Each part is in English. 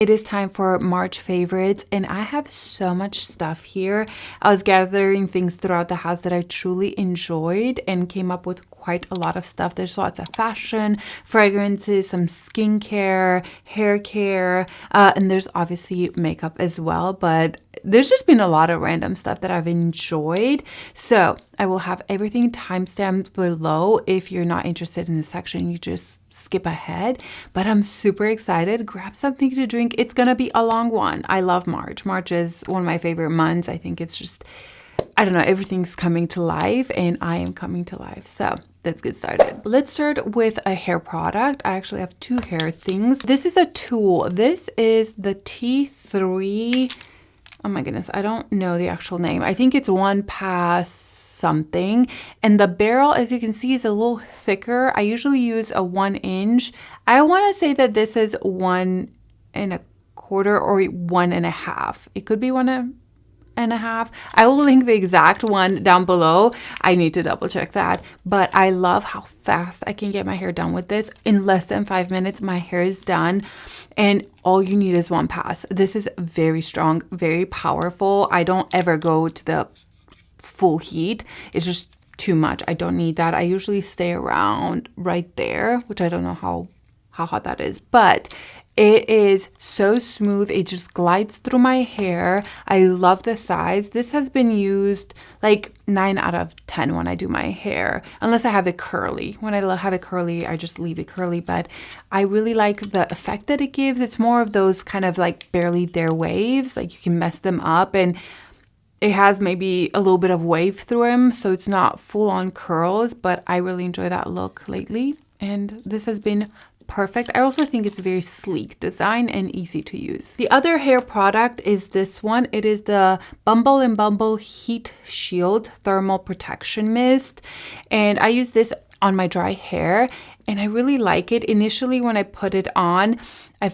It is time for March favorites, and I have so much stuff here. I was gathering things throughout the house that I truly enjoyed and came up with quite a lot of stuff. There's lots of fashion, fragrances, some skincare, hair care, and there's obviously makeup as well, but there's just been a lot of random stuff that I've enjoyed. So I will have everything timestamped below. If you're not interested in this section, you just skip ahead. But I'm super excited. Grab something to drink. It's going to be a long one. I love March. March is one of my favorite months. I think it's just, I don't know, everything's coming to life and I am coming to life. So let's get started. Let's start with a hair product. I actually have two hair things. This is a tool. This is the T3. Oh my goodness, I don't know the actual name. I think it's 1-pass something. And the barrel, as you can see, is a little thicker. I usually use a 1 inch. I want to say that this is 1 1/4 or 1 1/2. It could be 1 1/2. I will link the exact one down below. I need to double check that. But I love how fast I can get my hair done with this. In less than 5 minutes, my hair is done. And all you need is 1 pass. This is very strong, very powerful. I don't ever go to the full heat. It's just too much. I don't need that. I usually stay around right there, which I don't know how hot that is. But it is so smooth. It just glides through my hair. I love the size. This has been used like 9 out of 10 when I do my hair, unless I have it curly. When I have it curly, I just leave it curly. But I really like the effect that it gives. It's more of those kind of like barely there waves. Like you can mess them up, and it has maybe a little bit of wave through them. So it's not full on curls, but I really enjoy that look lately. And this has been perfect. I also think it's a very sleek design and easy to use. The other hair product is this one. It is the Bumble Heat Shield Thermal Protection Mist. And I use this on my dry hair and I really like it. Initially when I put it on, I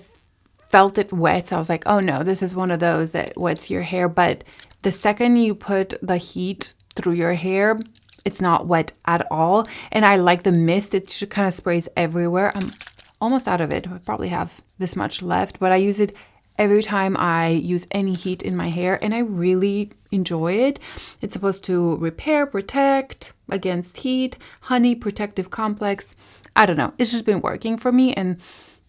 felt it wet. So I was like, oh no, this is one of those that wets your hair. But the second you put the heat through your hair, it's not wet at all. And I like the mist. It just kind of sprays everywhere. I'm almost out of it. I probably have this much left, but I use it every time I use any heat in my hair and I really enjoy it. It's supposed to repair, protect against heat, honey protective complex. I don't know. It's just been working for me and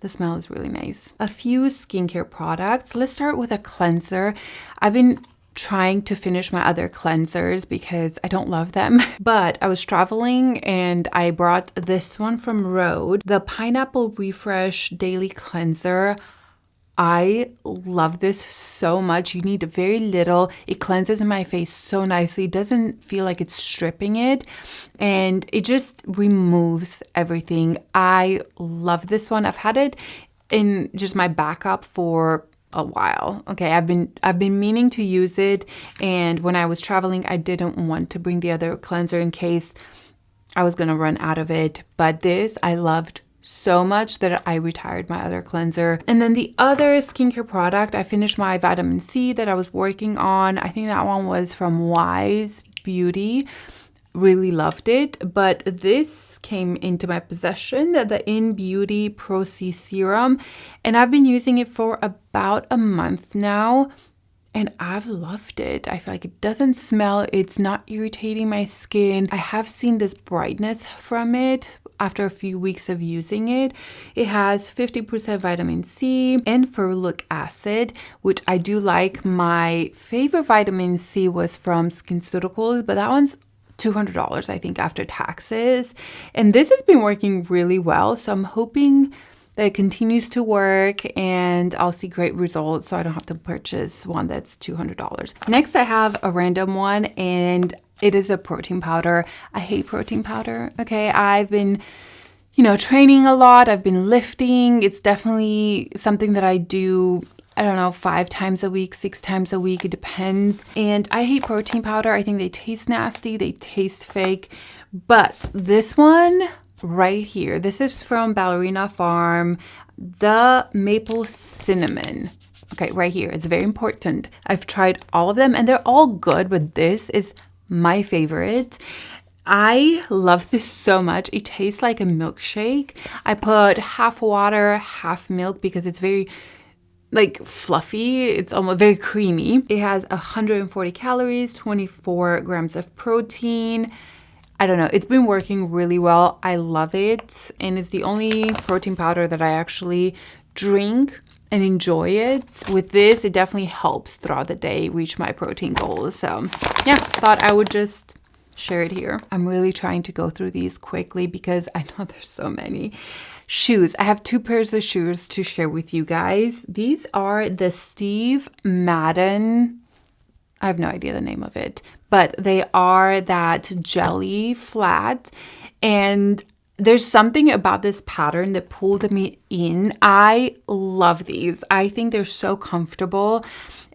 the smell is really nice. A few skincare products. Let's start with a cleanser. I've been trying to finish my other cleansers because I don't love them. But I was traveling and I brought this one from Rhode, the Pineapple Refresh Daily Cleanser. I love this so much. You need very little. It cleanses my face so nicely. It doesn't feel like it's stripping it. And it just removes everything. I love this one. I've had it in just my backup for a while. Okay, I've been meaning to use it, and when I was traveling I didn't want to bring the other cleanser in case I was gonna run out of it, but this I loved so much that I retired my other cleanser. And then the other skincare product, I finished my vitamin C that I was working on. I think that one was from Wise Beauty. Really loved it, but this came into my possession, the innbeauty Pro C Serum, and I've been using it for about a month now and I've loved it. I feel like it doesn't smell, it's not irritating my skin. I have seen this brightness from it after a few weeks of using it. It has 50% vitamin C and ferulic acid, which I do like. My favorite vitamin C was from SkinCeuticals, but that one's $200, I think, after taxes. And this has been working really well. So I'm hoping that it continues to work and I'll see great results so I don't have to purchase one that's $200. Next, I have a random one and it is a protein powder. I hate protein powder. Okay, I've been, training a lot. I've been lifting. It's definitely something that I do, I don't know, 5 times a week, 6 times a week, it depends. And I hate protein powder. I think they taste nasty, they taste fake. But this one right here, this is from Ballerina Farm, the maple cinnamon. Okay, right here, it's very important. I've tried all of them and they're all good, but this is my favorite. I love this so much. It tastes like a milkshake. I put half water, half milk because it's very like fluffy. It's almost very creamy. It has 140 calories, 24 grams of protein. I don't know. It's been working really well. I love it. And it's the only protein powder that I actually drink and enjoy it. With this, it definitely helps throughout the day reach my protein goals. So yeah, thought I would just share it here. I'm really trying to go through these quickly because I know there's so many. Shoes. I have 2 pairs of shoes to share with you guys. These are the Steve Madden. I have no idea the name of it, but they are that jelly flat. And there's something about this pattern that pulled me in. I love these. I think they're so comfortable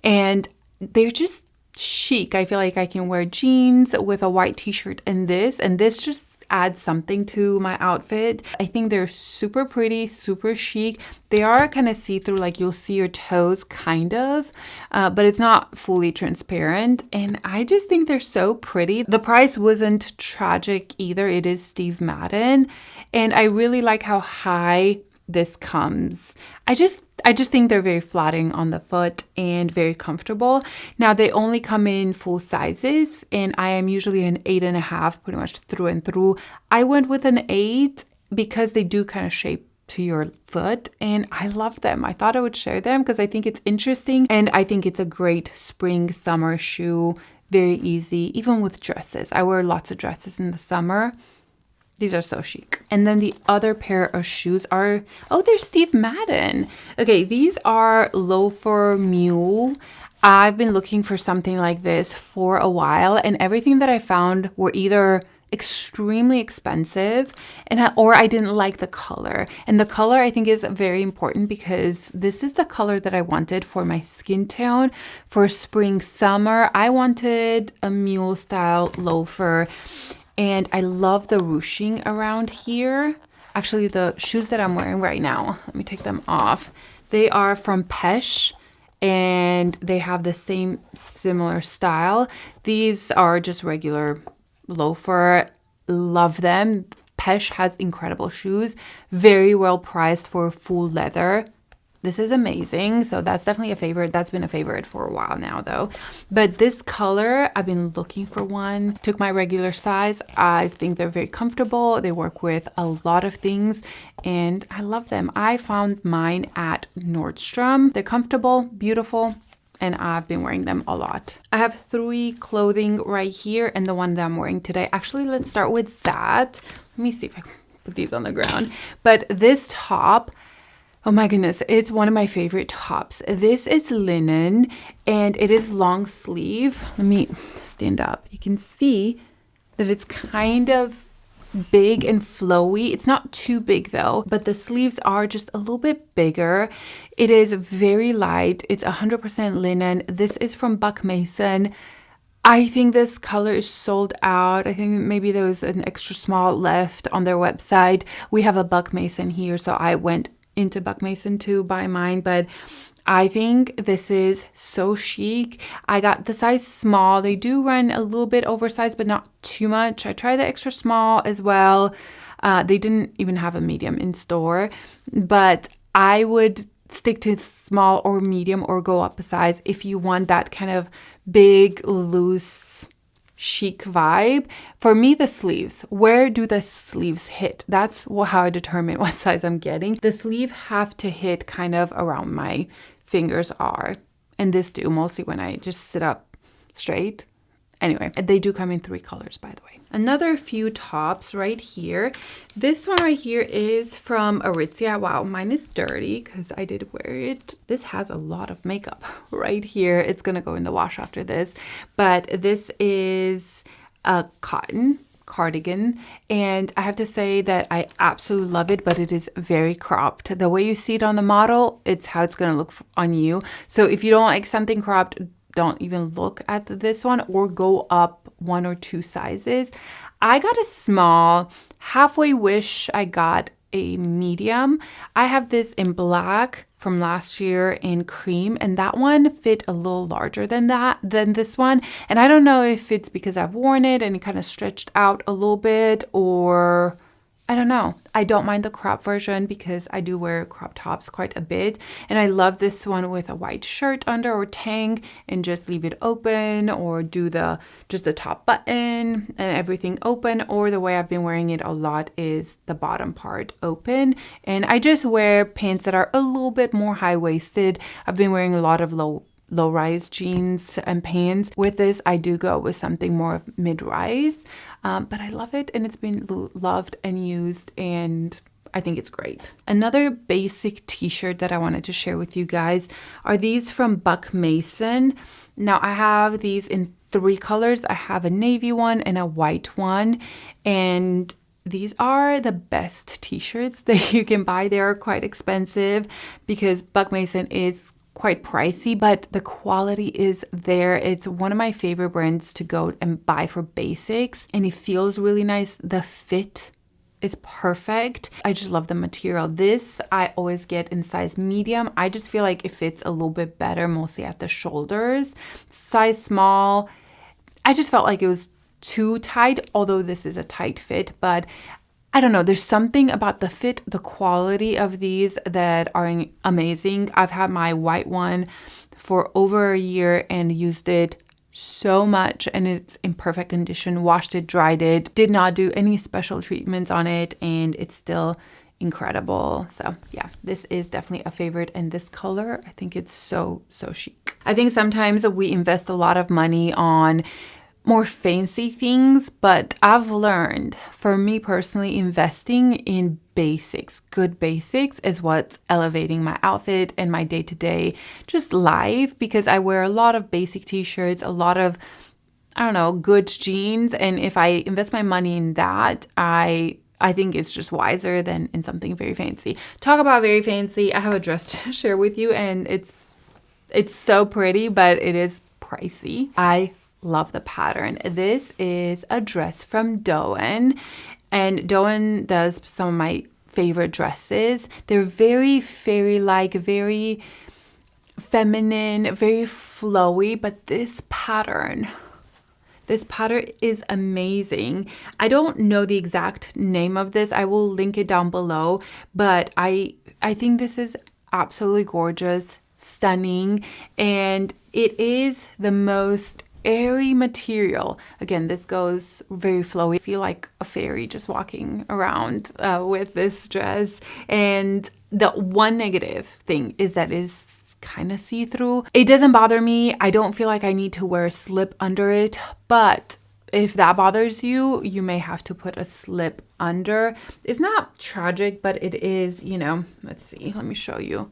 and they're just chic. I feel like I can wear jeans with a white t-shirt and this just adds something to my outfit. I think they're super pretty, super chic. They are kind of see-through, like you'll see your toes kind of, but it's not fully transparent. And I just think they're so pretty. The price wasn't tragic either. It is Steve Madden. And I really like how high this comes. I just think they're very flattering on the foot and very comfortable. Now they only come in full sizes and I am usually an 8.5 pretty much through and through. I went with an 8 because they do kind of shape to your foot and I love them. I thought I would share them because I think it's interesting and I think it's a great spring summer shoe. Very easy, even with dresses. I wear lots of dresses in the summer. These are so chic. And then the other pair of shoes are, oh, they're Steve Madden. Okay, these are Loafer Mule. I've been looking for something like this for a while and everything that I found were either extremely expensive or I didn't like the color. And the color I think is very important because this is the color that I wanted for my skin tone for spring, summer. I wanted a mule style loafer. And I love the ruching around here. Actually, the shoes that I'm wearing right now, let me take them off. They are from m.ph and they have the same similar style. These are just regular loafer. Love them. m.ph has incredible shoes. Very well priced for full leather. This is amazing. So that's definitely a favorite. That's been a favorite for a while now though. But this color, I've been looking for one. Took my regular size. I think they're very comfortable. They work with a lot of things and I love them. I found mine at Nordstrom. They're comfortable, beautiful, and I've been wearing them a lot. I have 3 clothing right here and the one that I'm wearing today. Actually, let's start with that. Let me see if I can put these on the ground. But this top, oh my goodness, it's one of my favorite tops. This is linen and it is long sleeve. Let me stand up. You can see that it's kind of big and flowy. It's not too big though, but the sleeves are just a little bit bigger. It is very light. It's 100% linen. This is from Buck Mason. I think this color is sold out. I think maybe there was an extra small left on their website. We have a Buck Mason here, so I went into Buck Mason to buy mine, but I think this is so chic. I got the size small. They do run a little bit oversized, but not too much. I tried the extra small as well. They didn't even have a medium in store, but I would stick to small or medium or go up a size if you want that kind of big, loose, chic vibe. For me, the sleeves, where do the sleeves hit? That's how I determine what size I'm getting. The sleeve have to hit kind of around my fingers are, and this do mostly when I just sit up straight. Anyway, they do come in 3 colors, by the way. Another few tops right here. This one right here is from Aritzia. Wow, mine is dirty because I did wear it. This has a lot of makeup right here. It's gonna go in the wash after this. But this is a cotton cardigan, and I have to say that I absolutely love it, but it is very cropped. The way you see it on the model, it's how it's gonna look on you. So if you don't like something cropped, don't even look at this one or go up 1 or 2 sizes. I got a small. Halfway wish I got a medium. I have this in black from last year in cream, and that one fit a little larger than this one. And I don't know if it's because I've worn it and it kind of stretched out a little bit, or I don't know. I don't mind the crop version because I do wear crop tops quite a bit. And I love this one with a white shirt under or tank and just leave it open, or do just the top button and everything open. Or the way I've been wearing it a lot is the bottom part open. And I just wear pants that are a little bit more high-waisted. I've been wearing a lot of low-rise jeans and pants. With this, I do go with something more mid-rise. But I love it, and it's been loved and used, and I think it's great. Another basic t-shirt that I wanted to share with you guys are these from Buck Mason. Now, I have these in 3 colors. I have a navy one and a white one, and these are the best t-shirts that you can buy. They are quite expensive because Buck Mason is quite pricey, but the quality is there. It's one of my favorite brands to go and buy for basics, and it feels really nice. The fit is perfect. I just love the material. This I always get in size medium. I just feel like it fits a little bit better, mostly at the shoulders. Size small, I just felt like it was too tight, although this is a tight fit, but I don't know, there's something about the fit, the quality of these that are amazing. I've had my white one for over a year and used it so much, and it's in perfect condition. Washed it, dried it, did not do any special treatments on it, and it's still incredible. So yeah, this is definitely a favorite, and this color, I think it's so chic. I think sometimes we invest a lot of money on more fancy things, but I've learned, for me personally, investing in basics, good basics, is what's elevating my outfit and my day-to-day just life, because I wear a lot of basic t-shirts, a lot of, I don't know, good jeans, and if I invest my money in that, I think it's just wiser than in something very fancy. Talk about very fancy, I have a dress to share with you, and it's so pretty, but it is pricey. I love the pattern. This is a dress from Dôen, and Dôen does some of my favorite dresses. They're very fairy-like, very feminine, very flowy, but this pattern is amazing. I don't know the exact name of this. I will link it down below, but I think this is absolutely gorgeous, stunning, and it is the most airy material. Again, this goes very flowy. I feel like a fairy just walking around with this dress. And the one negative thing is that it's kind of see-through. It doesn't bother me. I don't feel like I need to wear a slip under it, but if that bothers you, you may have to put a slip under. It's not tragic, but it is, you know, let's see, let me show you.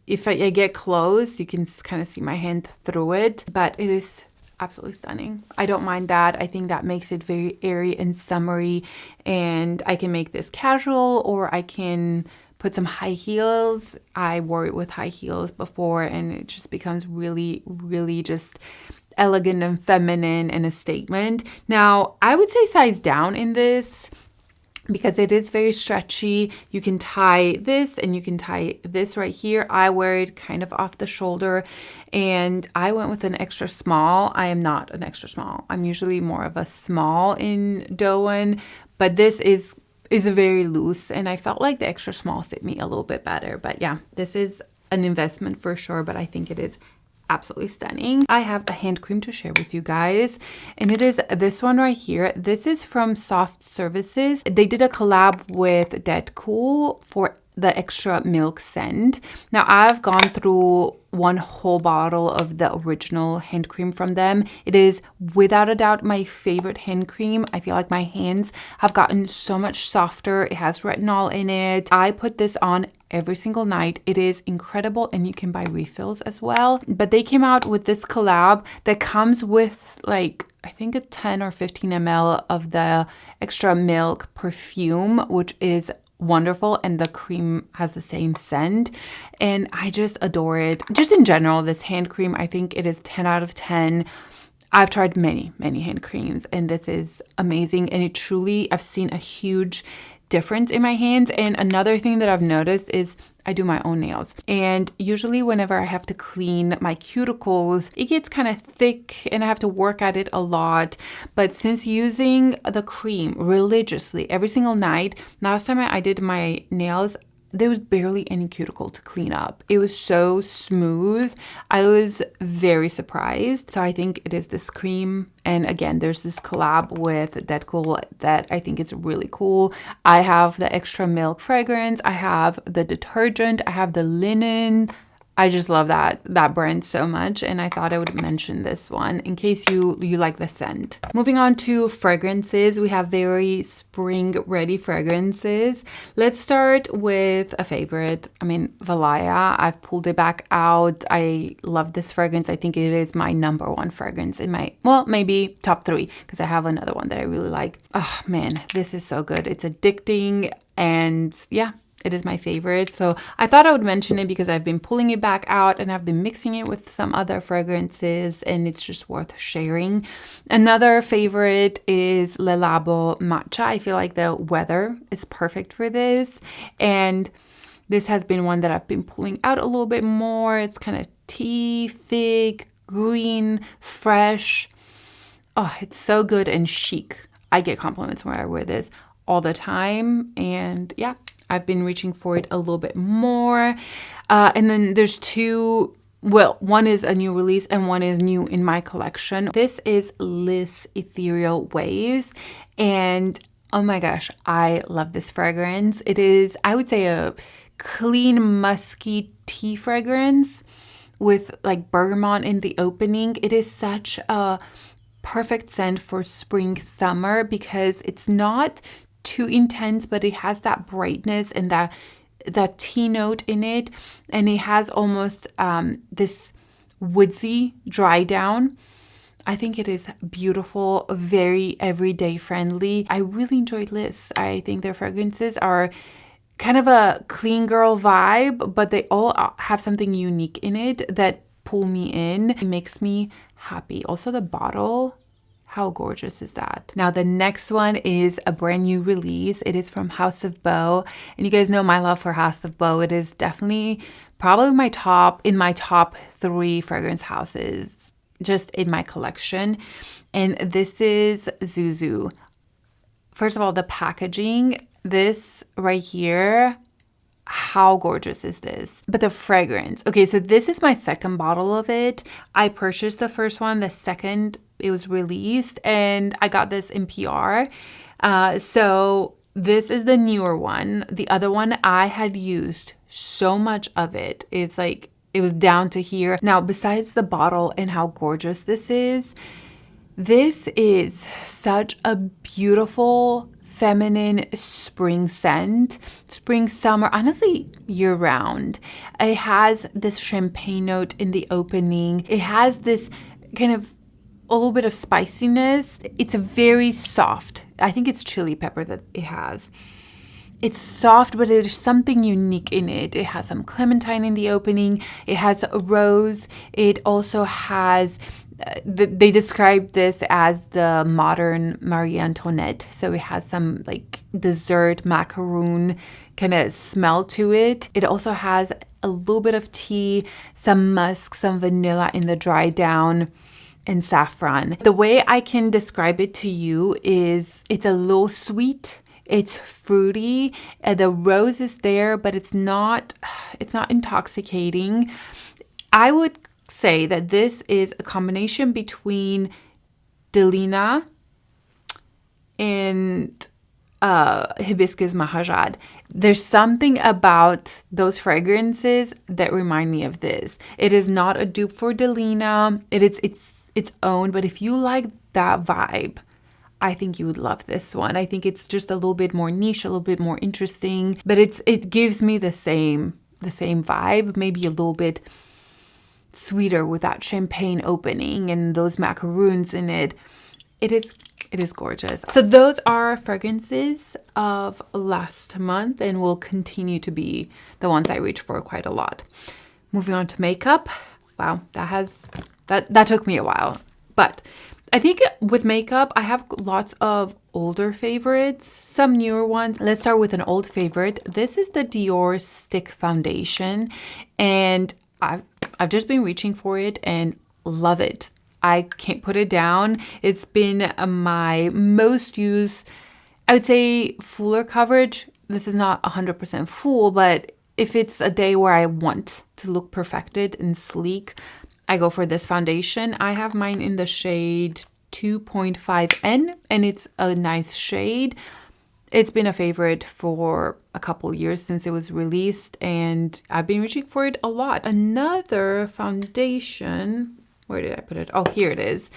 If I get close, you can kind of see my hand through it, but it is absolutely stunning. I don't mind that. I think that makes it very airy and summery, and I can make this casual, or I can put some high heels. I wore it with high heels before, and it just becomes really, really just elegant and feminine and a statement. Now, I would say size down in this, because it is very stretchy. You can tie this and you can tie this right here. I wear it kind of off the shoulder, and I went with an extra small. I am not an extra small. I'm usually more of a small in Dôen, but this is very loose, and I felt like the extra small fit me a little bit better. But yeah, this is an investment for sure, but I think it is absolutely stunning. I have a hand cream to share with you guys, and it is this one right here. This is from Soft Services. They did a collab with DedCool for the extra milk scent. Now, I've gone through one whole bottle of the original hand cream from them. It is without a doubt my favorite hand cream. I feel like my hands have gotten so much softer. It has retinol in it. I put this on every single night. It is incredible, and you can buy refills as well. But they came out with this collab that comes with like, I think a 10 or 15 ml of the extra milk perfume, which is wonderful, and the cream has the same scent, and I just adore it. Just in general, this hand cream, I think it is 10 out of 10. I've tried many hand creams, and this is amazing, and it truly, I've seen a huge difference in my hands. And another thing that I've noticed is I do my own nails. And usually whenever I have to clean my cuticles, it gets kind of thick and I have to work at it a lot. But since using the cream religiously every single night, last time I did my nails, there was barely any cuticle to clean up. It was so smooth. I was very surprised. So I think it is this cream. And again, there's this collab with DedCool that I think is really cool. I have the extra milk fragrance. I have the detergent. I have the linen. I just love that brand so much, and I thought I would mention this one in case you like the scent. Moving on to fragrances, we have very spring ready fragrances. Let's start with a favorite. I mean, Valaya. I've pulled it back out. I love this fragrance. I think it is my number one fragrance in my, well, maybe top 3, because I have another one that I really like. Oh man, this is so good. It's addicting, and yeah, it is my favorite. So I thought I would mention it because I've been pulling it back out and I've been mixing it with some other fragrances, and it's just worth sharing. Another favorite is Labo Matcha. I feel like the weather is perfect for this. And this has been one that I've been pulling out a little bit more. It's kind of tea, fig, green, fresh. Oh, it's so good and chic. I get compliments when I wear this all the time. And yeah, I've been reaching for it a little bit more. And then there's 2, well, one is a new release and one is new in my collection. This is Liis Ethereal Waves. And oh my gosh, I love this fragrance. It is, I would say, a clean, musky tea fragrance with like bergamot in the opening. It is such a perfect scent for spring, summer, because it's not too intense, but it has that brightness and that tea note in it, and it has almost this woodsy dry down. I think it is beautiful, very everyday friendly. I really enjoy Liis. I think their fragrances are kind of a clean girl vibe, but they all have something unique in it that pull me in. It makes me happy. Also the bottle, how gorgeous is that? Now, the next one is a brand new release. It is from House of Bō. And you guys know my love for House of Bō. It is definitely probably in my top 3 fragrance houses just in my collection. And this is Zuzu. First of all, the packaging, this right here, how gorgeous is this? But the fragrance. Okay, so this is my second bottle of it. I purchased the first one, the second it was released, and I got this in PR. So this is the newer one. The other one, I had used so much of it. It's like, it was down to here. Now, besides the bottle and how gorgeous this is such a beautiful, feminine spring scent. Spring, summer, honestly, year round. It has this champagne note in the opening. It has this kind of a little bit of spiciness. It's a very soft. I think it's chili pepper that it has. It's soft, but there's something unique in it. It has some clementine in the opening. It has rose. It also has, they describe this as the modern Marie Antoinette. So it has some like dessert macaroon kind of smell to it. It also has a little bit of tea, some musk, some vanilla in the dry down, and saffron. The way I can describe it to you is it's a little sweet. It's fruity. The rose is there, but it's not intoxicating. I would say that this is a combination between Delina and Hibiscus Mahajad. There's something about those fragrances that remind me of this. It is not a dupe for Delina. It's its own, but if you like that vibe, I think you would love this one. I think it's just a little bit more niche, a little bit more interesting, but it gives me the same vibe, maybe a little bit sweeter with that champagne opening and those macaroons in it. It is gorgeous. So those are fragrances of last month and will continue to be the ones I reach for quite a lot. Moving on to makeup. Wow, that took me a while. But I think with makeup, I have lots of older favorites, some newer ones. Let's start with an old favorite. This is the Dior Stick Foundation, and I've just been reaching for it and love it. I can't put it down. It's been my most used, I would say, fuller coverage. This is not 100% full, but if it's a day where I want to look perfected and sleek, I go for this foundation. I have mine in the shade 2.5N, and it's a nice shade. It's been a favorite for a couple years since it was released, and I've been reaching for it a lot. Another foundation, where did I put it? Oh, here it is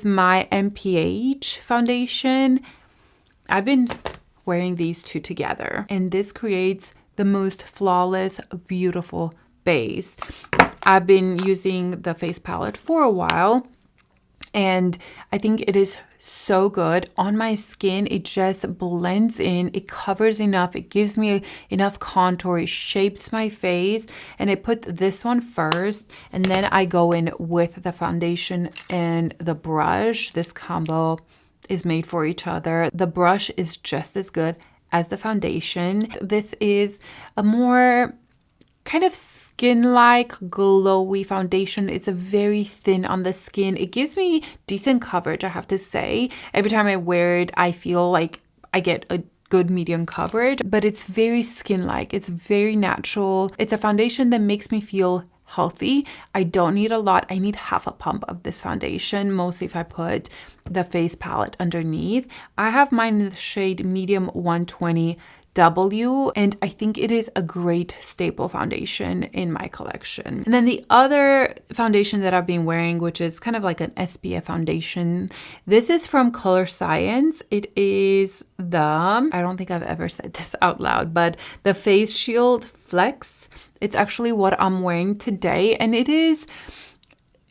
my m.ph foundation. I've been wearing these two together, and this creates the most flawless, beautiful base. I've been using the face palette for a while, and I think it is so good on my skin. It just blends in, it covers enough, it gives me enough contour, it shapes my face. And I put this one first, and then I go in with the foundation and the brush. This combo is made for each other. The brush is just as good as the foundation. This is a more kind of skin-like glowy foundation. It's a very thin on the skin. It gives me decent coverage, I have to say. Every time I wear it, I feel like I get a good medium coverage, but it's very skin-like. It's very natural. It's a foundation that makes me feel healthy. I don't need a lot. I need half a pump of this foundation, mostly if I put the face palette underneath. I have mine in the shade medium 120W, and I think it is a great staple foundation in my collection. And then the other foundation that I've been wearing, which is kind of like an SPF foundation, this is from Colorescience. It is the, I don't think I've ever said this out loud, but the Face Shield Flex. It's actually what I'm wearing today, and it is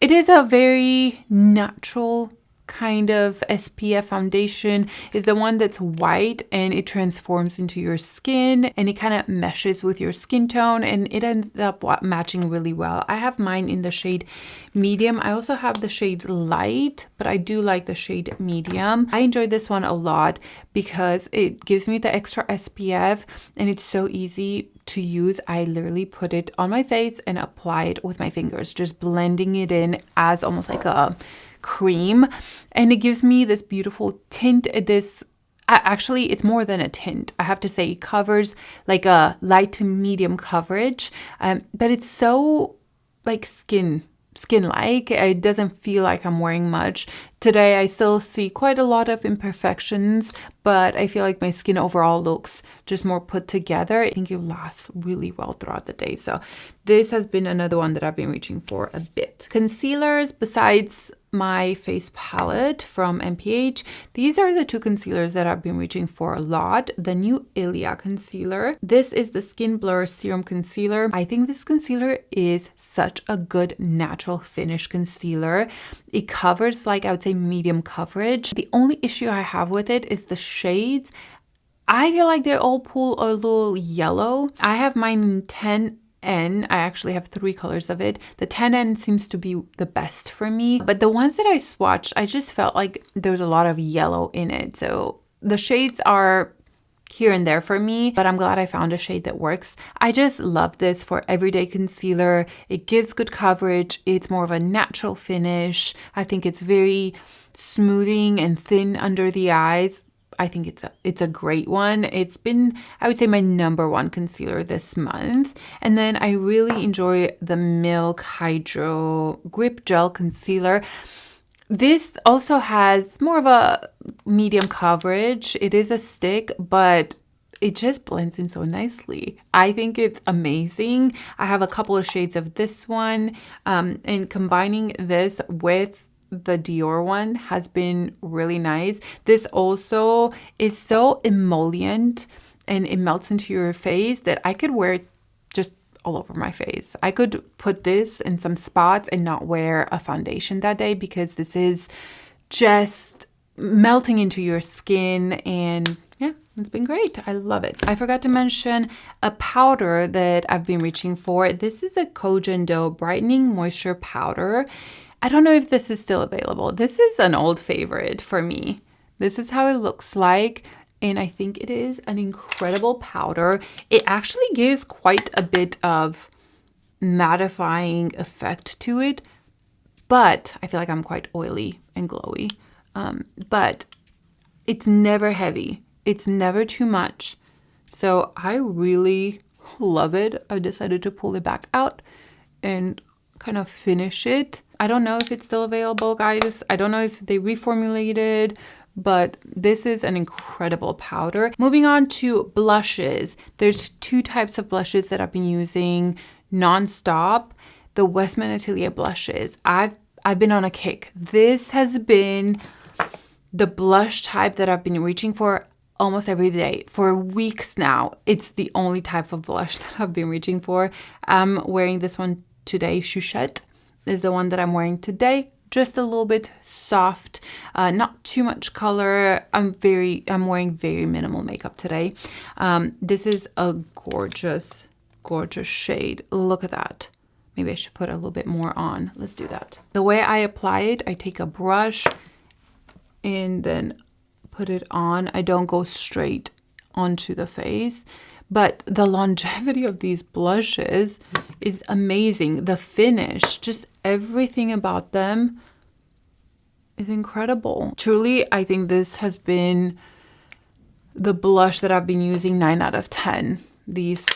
a very natural kind of SPF foundation. Is the one that's white and it transforms into your skin, and it kind of meshes with your skin tone, and it ends up matching really well. I have mine in the shade medium. I also have the shade light, but I do like the shade medium. I enjoy this one a lot because it gives me the extra SPF, and it's so easy to use. I literally put it on my face and apply it with my fingers, just blending it in as almost like a cream, and it gives me this beautiful tint. Actually, it's more than a tint, I have to say. It covers like a light to medium coverage, but it's so like skin-like. It doesn't feel like I'm wearing much. Today, I still see quite a lot of imperfections, but I feel like my skin overall looks just more put together. I think it lasts really well throughout the day. So this has been another one that I've been reaching for a bit. Concealers, besides my face palette from m.ph, these are the two concealers that I've been reaching for a lot. The new ILIA concealer. This is the Skin Blur Serum Concealer. I think this concealer is such a good natural finish concealer. It covers, like, I would say medium coverage. The only issue I have with it is the shades. I feel like they all pull a little yellow. I have mine in 10N. I actually have 3 colors of it. The 10N seems to be the best for me, but the ones that I swatched, I just felt like there was a lot of yellow in it. So the shades are here and there for me, but I'm glad I found a shade that works. I just love this for everyday concealer. It gives good coverage. It's more of a natural finish. I think it's very smoothing and thin under the eyes. I think it's a great one. It's been, I would say, my #1 concealer this month. And then I really enjoy the Milk Hydro Grip Gel Concealer. This also has more of a medium coverage. It is a stick, but it just blends in so nicely. I think it's amazing. I have a couple of shades of this one, and combining this with the Dior one has been really nice. This also is so emollient and it melts into your face that I could wear it just all over my face. I could put this in some spots and not wear a foundation that day because this is just melting into your skin, and yeah, it's been great. I love it. I forgot to mention a powder that I've been reaching for. This is a Kojen Dough Brightening Moisture Powder. I don't know if this is still available. This is an old favorite for me. This is how it looks like. And I think it is an incredible powder. It actually gives quite a bit of mattifying effect to it. But I feel like I'm quite oily and glowy. But it's never heavy. It's never too much. So I really love it. I decided to pull it back out and kind of finish it. I don't know if it's still available, guys. I don't know if they reformulated, but this is an incredible powder. Moving on to blushes. There's two types of blushes that I've been using nonstop. The Westman Atelier blushes. I've been on a kick. This has been the blush type that I've been reaching for almost every day for weeks now. It's the only type of blush that I've been reaching for. I'm wearing this one today. Chouchette is the one that I'm wearing today. Just a little bit soft, not too much color. I'm wearing very minimal makeup today. This is a gorgeous, gorgeous shade. Look at that. Maybe I should put a little bit more on. Let's do that. The way I apply it, I take a brush and then put it on. I don't go straight onto the face, but the longevity of these blushes is amazing. The finish, just everything about them is incredible. Truly, I think this has been the blush that I've been using 9 out of 10 these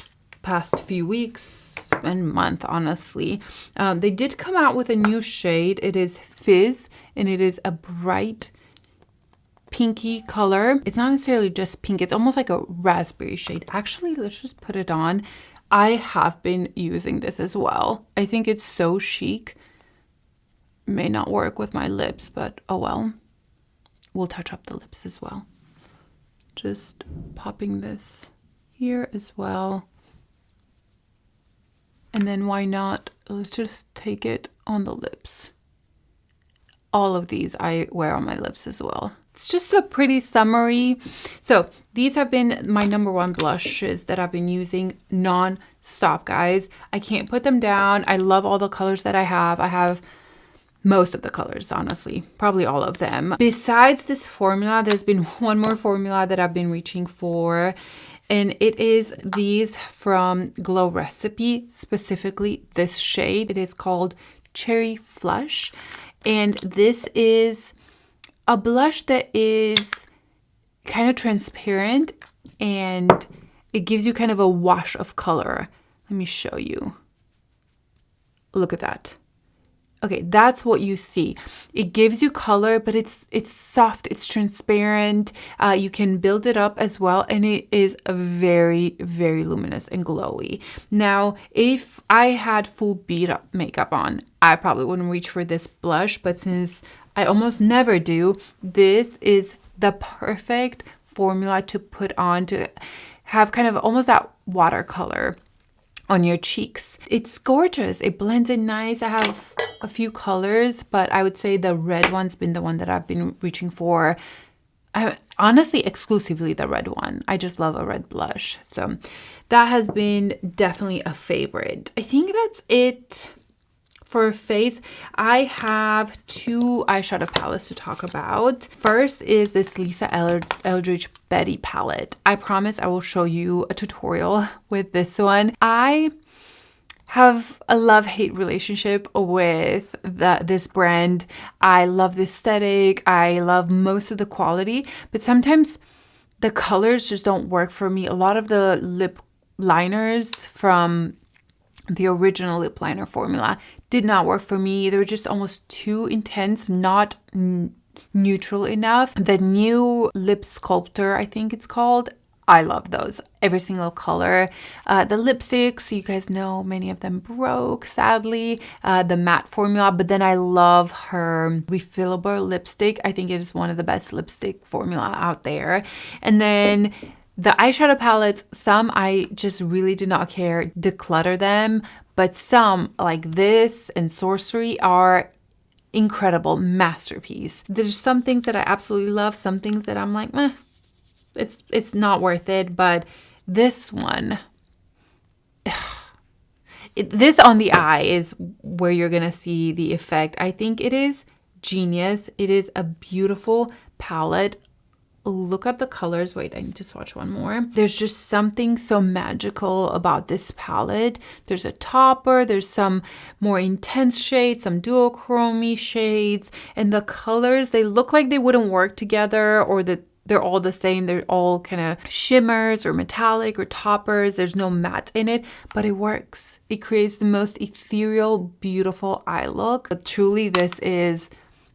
past few weeks and month, honestly. They did come out with a new shade. It is Fizz, and it is a bright pinky color. It's not necessarily just pink. It's almost like a raspberry shade. Actually, let's just put it on. I have been using this as well. I think it's so chic. May not work with my lips, but oh well. We'll touch up the lips as well. Just popping this here as well. And then why not? Let's just take it on the lips. All of these I wear on my lips as well. It's just a pretty summery. So these have been my #1 blushes that I've been using non-stop, guys. I can't put them down. I love all the colors that I have. I have most of the colors, honestly, probably all of them. Besides this formula, there's been one more formula that I've been reaching for, and it is these from Glow Recipe, specifically this shade. It is called Cherry Flush, and this is a blush that is kind of transparent and it gives you kind of a wash of color. Let me show you. Look at that. Okay, that's what you see. It gives you color, but it's soft, it's transparent. You can build it up as well, and it is a very, very luminous and glowy. Now, if I had full beat up makeup on, I probably wouldn't reach for this blush, but since I almost never do, this is the perfect formula to put on to have kind of almost that watercolor on your cheeks. It's gorgeous. It blends in nice. I have a few colors, but I would say the red one's been the one that I've been reaching for. Honestly, exclusively the red one. I just love a red blush. So that has been definitely a favorite. I think that's it for face. I have 2 eyeshadow palettes to talk about. First is this Lisa Eldridge Betty palette. I promise I will show you a tutorial with this one. I have a love-hate relationship with this brand. I love the aesthetic. I love most of the quality, but sometimes the colors just don't work for me. A lot of the lip liners from the original lip liner formula did not work for me. They were just almost too intense, not neutral enough. The new lip sculptor, I think it's called, I love those. Every single color. The lipsticks, you guys know many of them broke, sadly. The matte formula, but then I love her refillable lipstick. I think it is one of the best lipstick formula out there. And then the eyeshadow palettes, some I just really did not care, declutter them, but some like this and Sorcery are incredible, masterpiece. There's some things that I absolutely love, some things that I'm like, meh, it's not worth it, but this one, This on the eye is where you're going to see the effect. I think it is genius. It is a beautiful palette. Look at the colors. Wait, I need to swatch one more. There's just something so magical about this palette. There's a topper, there's some more intense shades, some duochrome shades, and the colors, they look like they wouldn't work together, or that they're all the same. They're all kind of shimmers or metallic or toppers. There's no matte in it, but it works. It creates the most ethereal, beautiful eye look. But truly, this is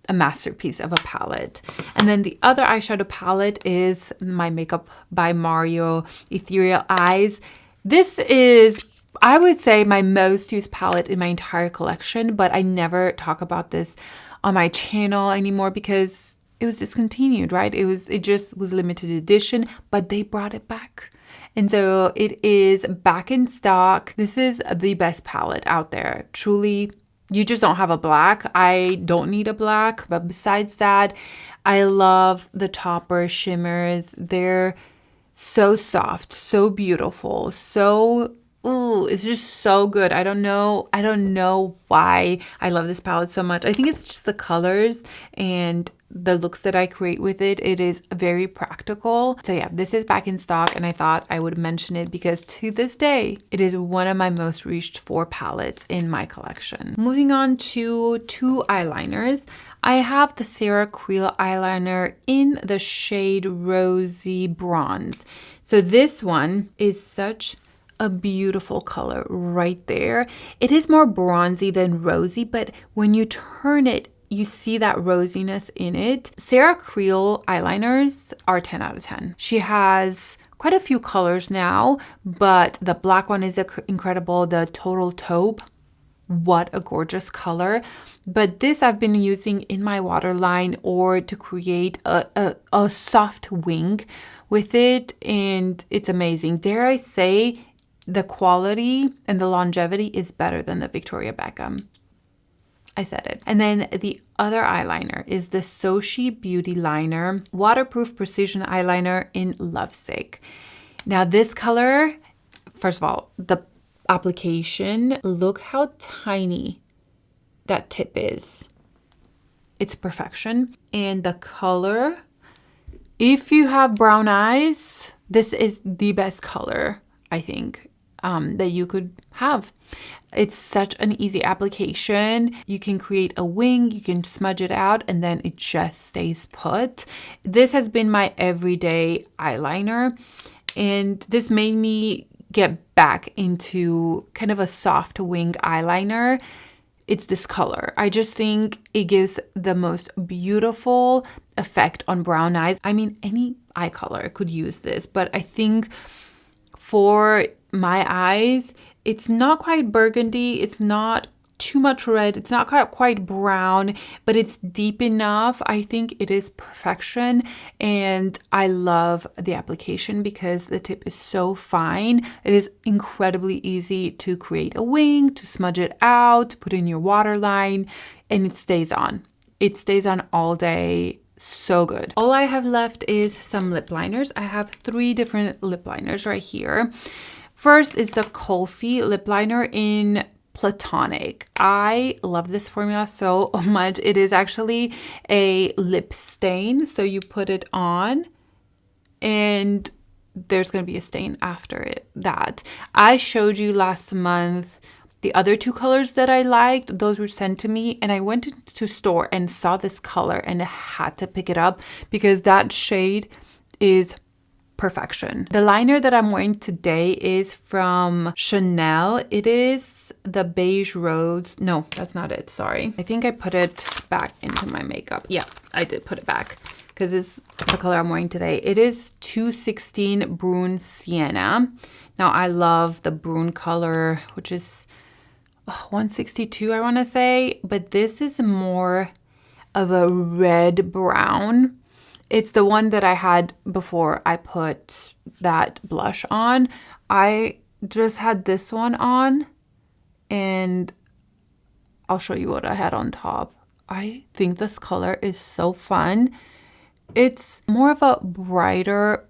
a masterpiece of a palette. And then the other eyeshadow palette is my Makeup by Mario Ethereal Eyes. This is, I would say, my most used palette in my entire collection, but I never talk about this on my channel anymore because it was discontinued, right? It just was limited edition, but they brought it back. And so it is back in stock. This is the best palette out there. Truly, you just don't have a black. I don't need a black, but besides that, I love the topper shimmers. They're so soft, so beautiful, so, ooh, it's just so good. I don't know why I love this palette so much. I think it's just the colors and the looks that I create with it. It is very practical. So yeah, this is back in stock, and I thought I would mention it because to this day, it is one of my most reached for palettes in my collection. Moving on to two eyeliners. I have the Sarah Creel eyeliner in the shade Rosy Bronze. So this one is such a beautiful color right there. It is more bronzy than rosy, but when you turn it, you see that rosiness in it. Sarah Creel eyeliners are 10 out of 10. She has quite a few colors now, but the black one is incredible. The Total Taupe, what a gorgeous color. But this I've been using in my waterline or to create a soft wing with it, and it's amazing. Dare I say, the quality and the longevity is better than the Victoria Beckham. I said it. And then the other eyeliner is the Sochi Beauty Liner Waterproof Precision Eyeliner in Lovesick. Now this color, first of all, the application, look how tiny that tip is. It's perfection. And the color, if you have brown eyes, this is the best color, I think, that you could have. It's such an easy application. You can create a wing, you can smudge it out, and then it just stays put. This has been my everyday eyeliner, and this made me get back into kind of a soft wing eyeliner. It's this color. I just think it gives the most beautiful effect on brown eyes. I mean, any eye color could use this, but I think for my eyes, it's not quite burgundy, it's not too much red, it's not quite brown, but it's deep enough. I think it is perfection, and I love the application because the tip is so fine. It is incredibly easy to create a wing, to smudge it out, to put in your waterline, and it stays on. It stays on all day. So good. All I have left is some lip liners. I have 3 different lip liners right here. First is the Kulfi lip liner in Platonic. I love this formula so much. It is actually a lip stain. So you put it on and there's going to be a stain after that. I showed you last month the other 2 colors that I liked. Those were sent to me, and I went to store and saw this color and I had to pick it up because that shade is perfection. The liner that I'm wearing today is from Chanel. It is the beige rose. No, that's not it. Sorry. I think I put it back into my makeup. Yeah, I did put it back because it's the color I'm wearing today. It is 216 Brune Sienna. Now I love the Brune color, which is 162, I want to say, but this is more of a red brown. It's the one that I had before I put that blush on. I just had this one on, and I'll show you what I had on top. I think this color is so fun. It's more of a brighter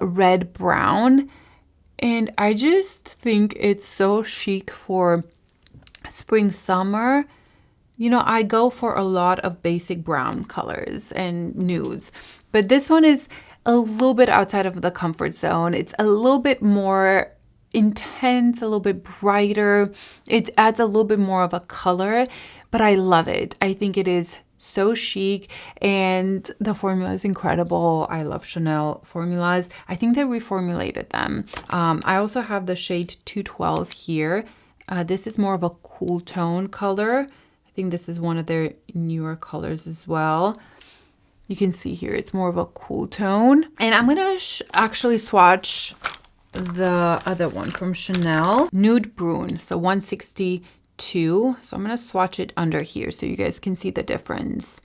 red brown. And I just think it's so chic for spring, summer. You know, I go for a lot of basic brown colors and nudes, but this one is a little bit outside of the comfort zone. It's a little bit more intense, a little bit brighter. It adds a little bit more of a color, but I love it. I think it is so chic, and the formula is incredible. I love Chanel formulas. I think they reformulated them. I also have the shade 212 here. This is more of a cool tone color. I think this is one of their newer colors as well. You can see here, it's more of a cool tone. And I'm gonna actually swatch the other one from Chanel, Nude Brune, so 162. So I'm gonna swatch it under here so you guys can see the difference.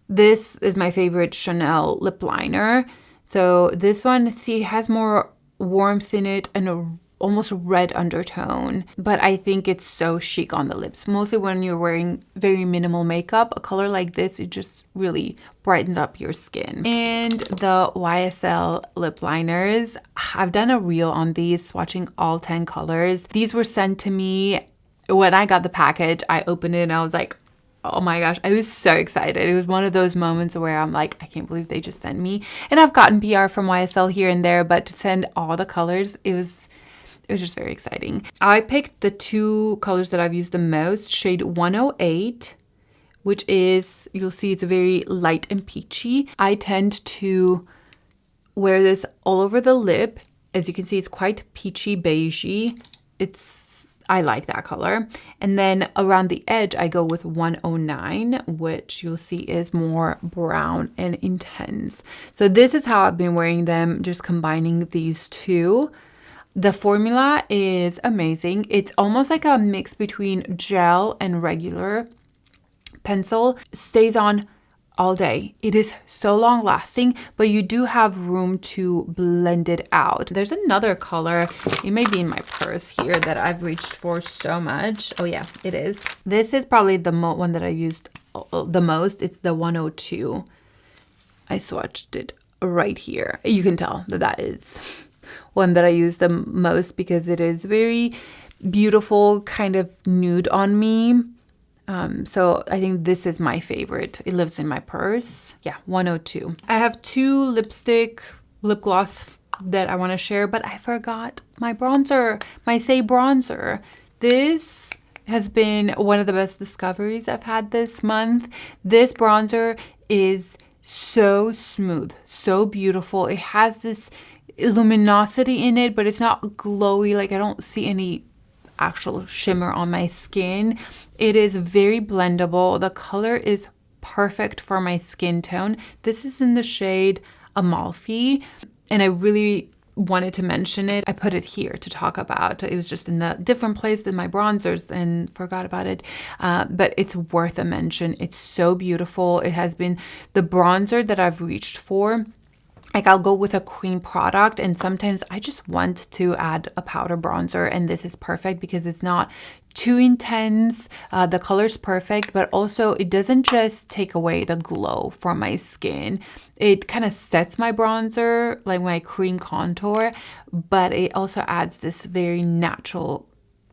This is my favorite Chanel lip liner. So this one, see, has more warmth in it and a almost red undertone, but I think it's so chic on the lips. Mostly when you're wearing very minimal makeup, a color like this, it just really brightens up your skin. And the YSL lip liners, I've done a reel on these, swatching all 10 colors. These were sent to me when I got the package. I opened it and I was like, oh my gosh, I was so excited. It was one of those moments where I'm like, I can't believe they just sent me. And I've gotten PR from YSL here and there, but to send all the colors, it was just very exciting. I picked the two colors that I've used the most, shade 108, which is, you'll see it's very light and peachy. I tend to wear this all over the lip. As you can see, it's quite peachy beigey. I like that color. And then around the edge, I go with 109, which you'll see is more brown and intense. So this is how I've been wearing them, just combining these two. The formula is amazing. It's almost like a mix between gel and regular pencil. Stays on all day. It is so long lasting, but you do have room to blend it out. There's another color, it may be in my purse here, that I've reached for so much. Oh yeah, it is. This is probably the one that I used the most. It's the 102. I swatched it right here. You can tell that that is one that I use the most because it is very beautiful, kind of nude on me. So I think this is my favorite. It lives in my purse. Yeah, 102. I have two lip gloss that I want to share, but I forgot my bronzer, my Say bronzer. This has been one of the best discoveries I've had this month. This bronzer is so smooth, so beautiful. It has this luminosity in it, but it's not glowy. Like I don't see any actual shimmer on my skin. It is very blendable. The color is perfect for my skin tone. This is in the shade Amalfi, and I really wanted to mention it. I put it here to talk about. It was just in the different place than my bronzers and forgot about it. But it's worth a mention. It's so beautiful. It has been the bronzer that I've reached for. Like I'll go with a cream product and sometimes I just want to add a powder bronzer, and this is perfect because it's not too intense. The color's perfect, but also it doesn't just take away the glow from my skin. It kind of sets my bronzer, like my cream contour, but it also adds this very natural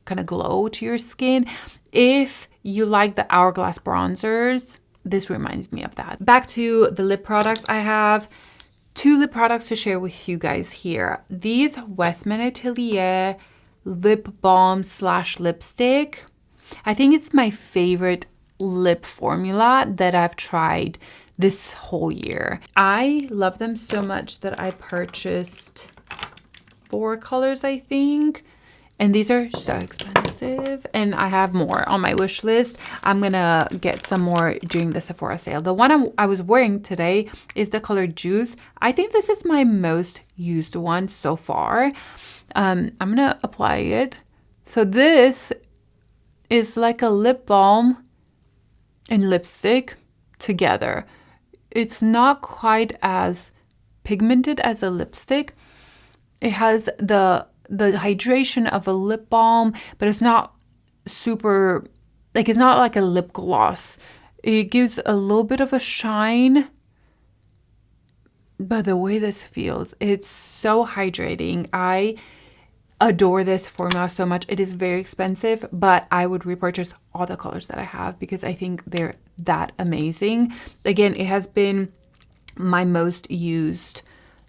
kind of glow to your skin. If you like the Hourglass bronzers, this reminds me of that. Back to the lip products. I have two lip products to share with you guys here. These Westman Atelier lip balm / lipstick. I think it's my favorite lip formula that I've tried this whole year. I love them so much that I purchased 4 colors, I think. And these are so expensive, and I have more on my wish list. I'm gonna get some more during the Sephora sale. The one I was wearing today is the color Juice. I think this is my most used one so far. I'm gonna apply it. So this is like a lip balm and lipstick together. It's not quite as pigmented as a lipstick. It has the hydration of a lip balm, but it's not super, like it's not like a lip gloss. It gives a little bit of a shine, but the way this feels, it's so hydrating. I adore this formula so much. It is very expensive, but I would repurchase all the colors that I have because I think they're that amazing. Again, it has been my most used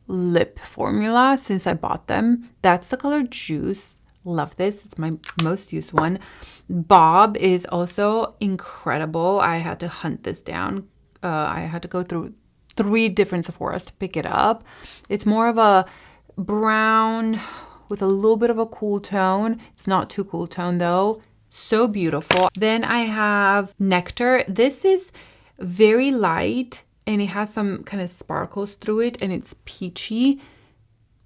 lip formula since I bought them. That's the color Juice. Love this. It's my most used one. Bob is also incredible. I had to hunt this down. I had to go through 3 different Sephoras to pick it up. It's more of a brown with a little bit of a cool tone. It's not too cool tone though. So beautiful. Then I have Nectar. This is very light and it has some kind of sparkles through it and it's peachy.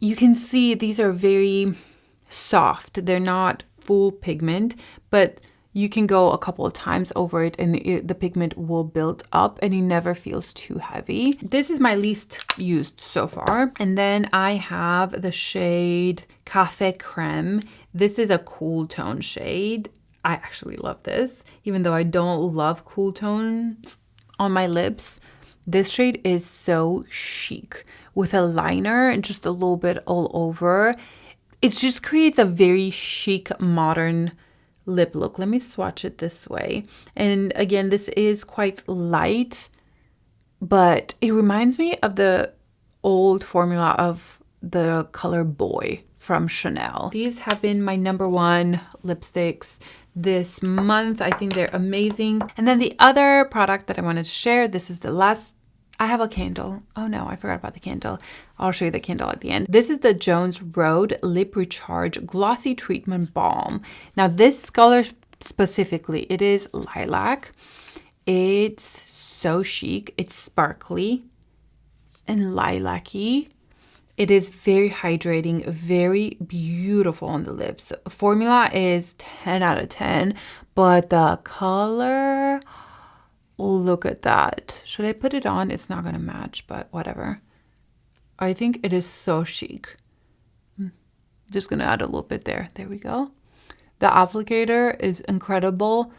You can see these are very soft. They're not full pigment, but you can go a couple of times over it and the pigment will build up and it never feels too heavy. This is my least used so far. And then I have the shade Café Creme. This is a cool tone shade. I actually love this, even though I don't love cool tones on my lips. This shade is so chic with a liner and just a little bit all over. It just creates a very chic, modern lip look. Let me swatch it this way. And again, this is quite light, but it reminds me of the old formula of the color Boy from Chanel. These have been my #1 lipsticks this month. I think they're amazing. And then the other product that I wanted to share, this is the last. I have a candle. Oh no, I forgot about the candle. I'll show you the candle at the end. This is the Jones Rhode Lip Recharge Glossy Treatment Balm. Now this color specifically, it is lilac. It's so chic. It's sparkly and lilac-y. It is very hydrating, very beautiful on the lips. Formula is 10 out of 10, but the color, look at that. Should I put it on? It's not going to match, but whatever. I think it is so chic. Just going to add a little bit there. There we go. The applicator is incredible.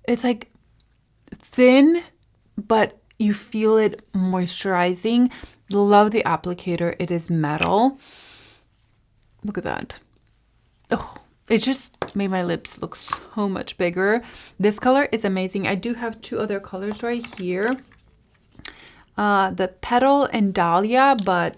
It's like thin, but you feel it moisturizing. Love the applicator. It is metal. Look at that. Oh, it just made my lips look so much bigger. This color is amazing. I do have 2 other colors right here. The Petal and Dahlia, but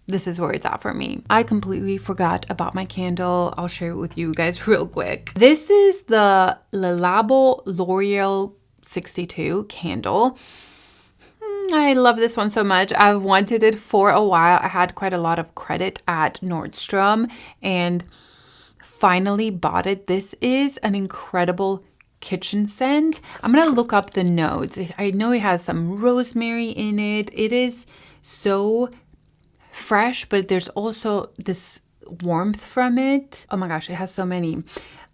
this is where it's at for me. I completely forgot about my candle. I'll share it with you guys real quick. This is the Labo L'Oreal 62 candle. I love this one so much. I've wanted it for a while. I had quite a lot of credit at Nordstrom and finally bought it. This is an incredible kitchen scent. I'm gonna look up the notes. I know it has some rosemary in it. It is so fresh, but there's also this warmth from it. Oh my gosh, it has so many.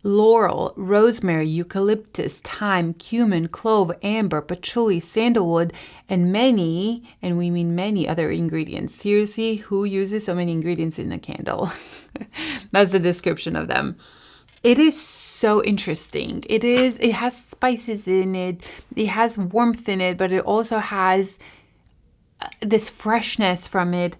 Laurel, rosemary, eucalyptus, thyme, cumin, clove, amber, patchouli, sandalwood, and many, and we mean many other ingredients. Seriously, who uses so many ingredients in a candle? That's the description of them. It is so interesting. It has spices in it. It has warmth in it, but it also has this freshness from it.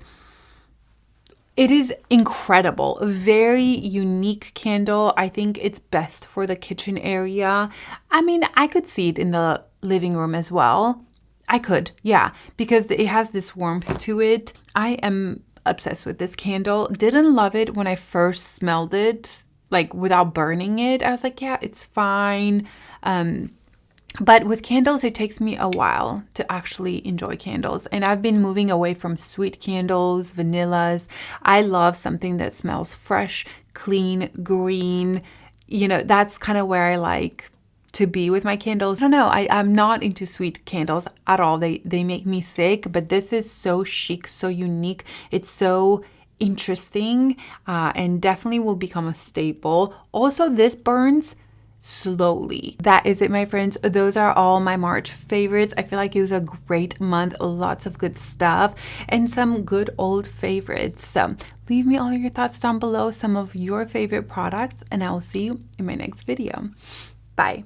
It is incredible. A very unique candle. I think it's best for the kitchen area. I mean, I could see it in the living room as well. I could, yeah, because it has this warmth to it. I am obsessed with this candle. Didn't love it when I first smelled it, like without burning it. I was like, yeah, it's fine. But with candles, it takes me a while to actually enjoy candles. And I've been moving away from sweet candles, vanillas. I love something that smells fresh, clean, green. You know, that's kind of where I like to be with my candles. I don't know. I'm not into sweet candles at all. They make me sick. But this is so chic, so unique. It's so interesting and definitely will become a staple. Also, this burns slowly. That is it, my friends. Those are all my March favorites. I feel like it was a great month. Lots of good stuff and some good old favorites. So leave me all your thoughts down below, some of your favorite products, and I'll see you in my next video. Bye.